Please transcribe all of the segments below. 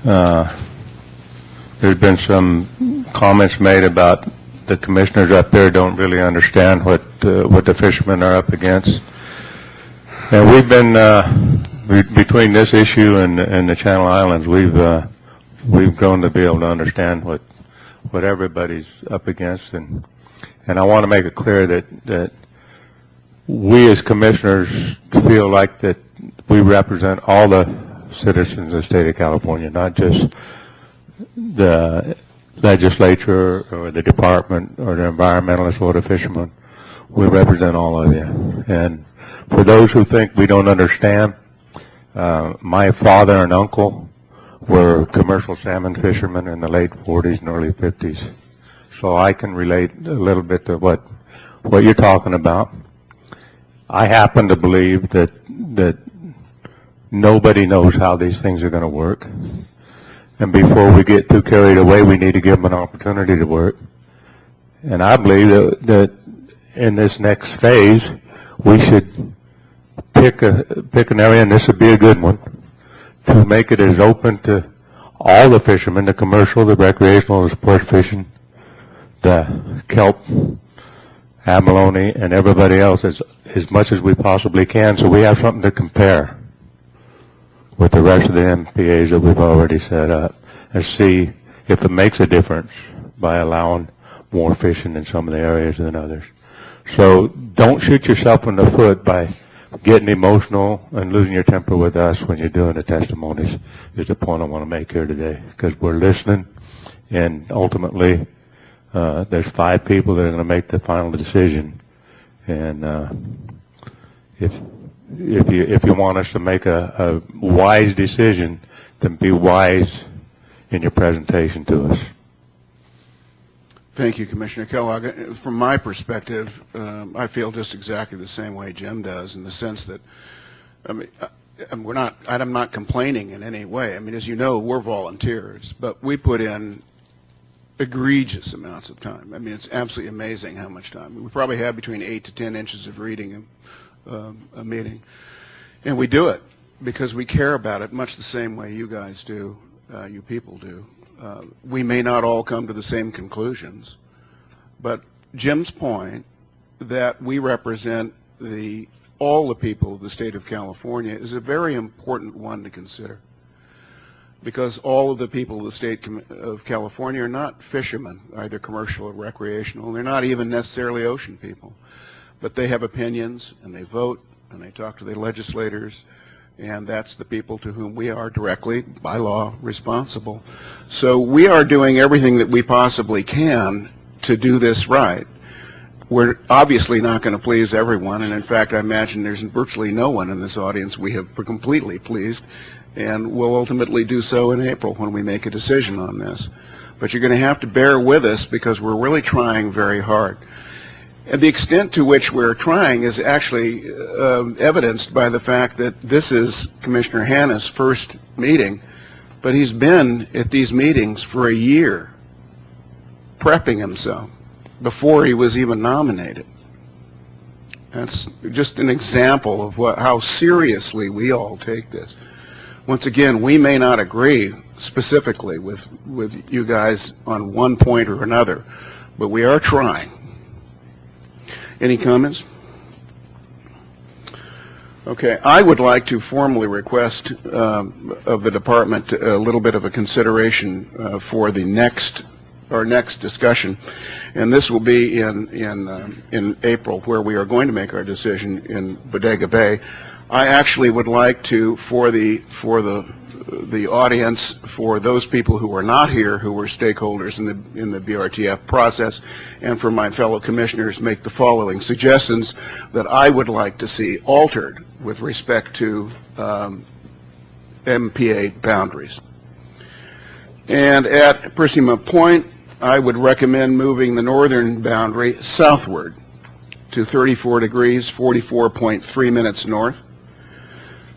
There's been some comments made about the commissioners up there don't really understand what the fishermen are up against. And we've been between this issue and the Channel Islands, we've grown to be able to understand what everybody's up against, and I want to make it clear that we as commissioners feel like that we represent all the citizens of the state of California, not just the legislature or the department or the environmentalists or the fishermen. We represent all of you. And for those who think we don't understand, my father and uncle were commercial salmon fishermen in the late 40s and early 50s. So I can relate a little bit to what you're talking about. I happen to believe that nobody knows how these things are going to work. And before we get too carried away, we need to give them an opportunity to work. And I believe that in this next phase, we should pick an area, and this would be a good one, to make it as open to all the fishermen, the commercial, the recreational, the sports fishing, the kelp, abalone, and everybody else as much as we possibly can, so we have something to compare with the rest of the MPAs that we've already set up, and see if it makes a difference by allowing more fishing in some of the areas than others. So don't shoot yourself in the foot by getting emotional and losing your temper with us when you're doing the testimonies, is the point I want to make here today, because we're listening, and ultimately there's 5 people that are going to make the final decision, and if you want us to make a wise decision, then be wise in your presentation to us. Thank you, Commissioner Kellogg. From my perspective, I feel just exactly the same way Jim does, in the sense that, I mean, I'm not complaining in any way. I mean, as you know, we're volunteers, but we put in egregious amounts of time. I mean, it's absolutely amazing how much time. We probably have between 8 to 10 inches of reading a meeting, and we do it because we care about it much the same way you guys do, you people do. We may not all come to the same conclusions, but Jim's point that we represent all the people of the state of California is a very important one to consider, because all of the people of the state of California are not fishermen, either commercial or recreational. They're not even necessarily ocean people, but they have opinions, and they vote, and they talk to their legislators, and that's the people to whom we are directly, by law, responsible. So we are doing everything that we possibly can to do this right. We're obviously not going to please everyone, and in fact, I imagine there's virtually no one in this audience we have completely pleased, and we'll ultimately do so in April when we make a decision on this. But you're going to have to bear with us, because we're really trying very hard. And the extent to which we're trying is actually evidenced by the fact that this is Commissioner Hanna's first meeting, but he's been at these meetings for a year, prepping himself before he was even nominated. That's just an example of how seriously we all take this. Once again, we may not agree specifically with you guys on one point or another, but we are trying. Any comments? Okay, I would like to formally request of the department a little bit of a consideration for our next discussion, and this will be in April, where we are going to make our decision in Bodega Bay. I actually would like to, for the audience, for those people who are not here, who were stakeholders in the BRTF process, and for my fellow commissioners, make the following suggestions that I would like to see altered with respect to MPA boundaries. And at Persima Point, I would recommend moving the northern boundary southward to 34 degrees, 44.3 minutes north.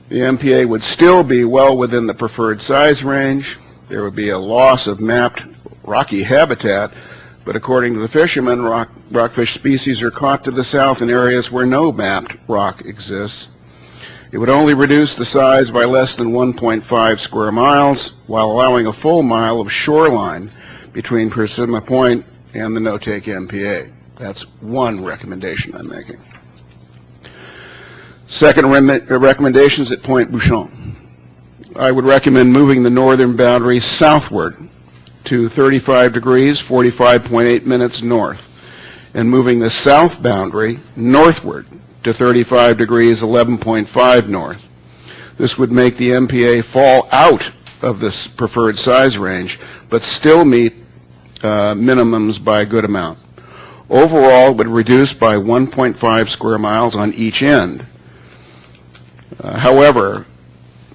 The MPA would still be well within the preferred size range. There would be a loss of mapped rocky habitat, but according to the fishermen, rockfish species are caught to the south in areas where no mapped rock exists. It would only reduce the size by less than 1.5 square miles while allowing a full mile of shoreline between Persimmon Point and the no-take MPA. That's one recommendation I'm making. Second recommendation is at Point Bouchon. I would recommend moving the northern boundary southward to 35 degrees, 45.8 minutes north, and moving the south boundary northward to 35 degrees, 11.5 north. This would make the MPA fall out of this preferred size range, but still meet minimums by a good amount. Overall, it would reduce by 1.5 square miles on each end. However,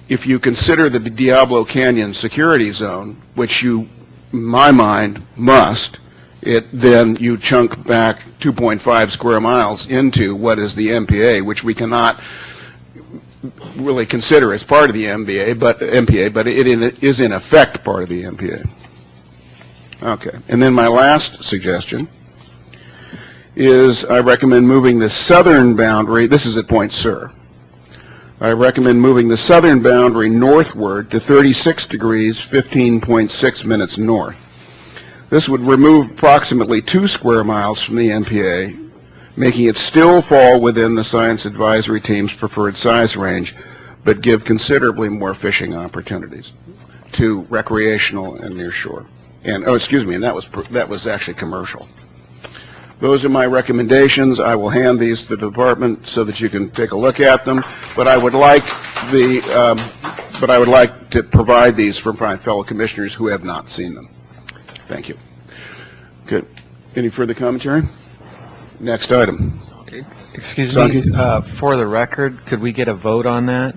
if you consider the Diablo Canyon security zone, which you, in my mind, must, then you chunk back 2.5 square miles into what is the MPA, which we cannot really consider as part of the MPA, but it is in effect part of the MPA. Okay, and then my last suggestion is I recommend moving the southern boundary. This is at Point Sur. I recommend moving the southern boundary northward to 36 degrees, 15.6 minutes north. This would remove approximately 2 square miles from the MPA, making it still fall within the Science Advisory Team's preferred size range, but give considerably more fishing opportunities to recreational and near shore. And, and that was actually commercial. Those are my recommendations. I will hand these to the department so that you can take a look at them. But I would like to provide these for my fellow commissioners who have not seen them. Thank you. Good. Any further commentary? Next item. Excuse me, for the record, could we get a vote on that?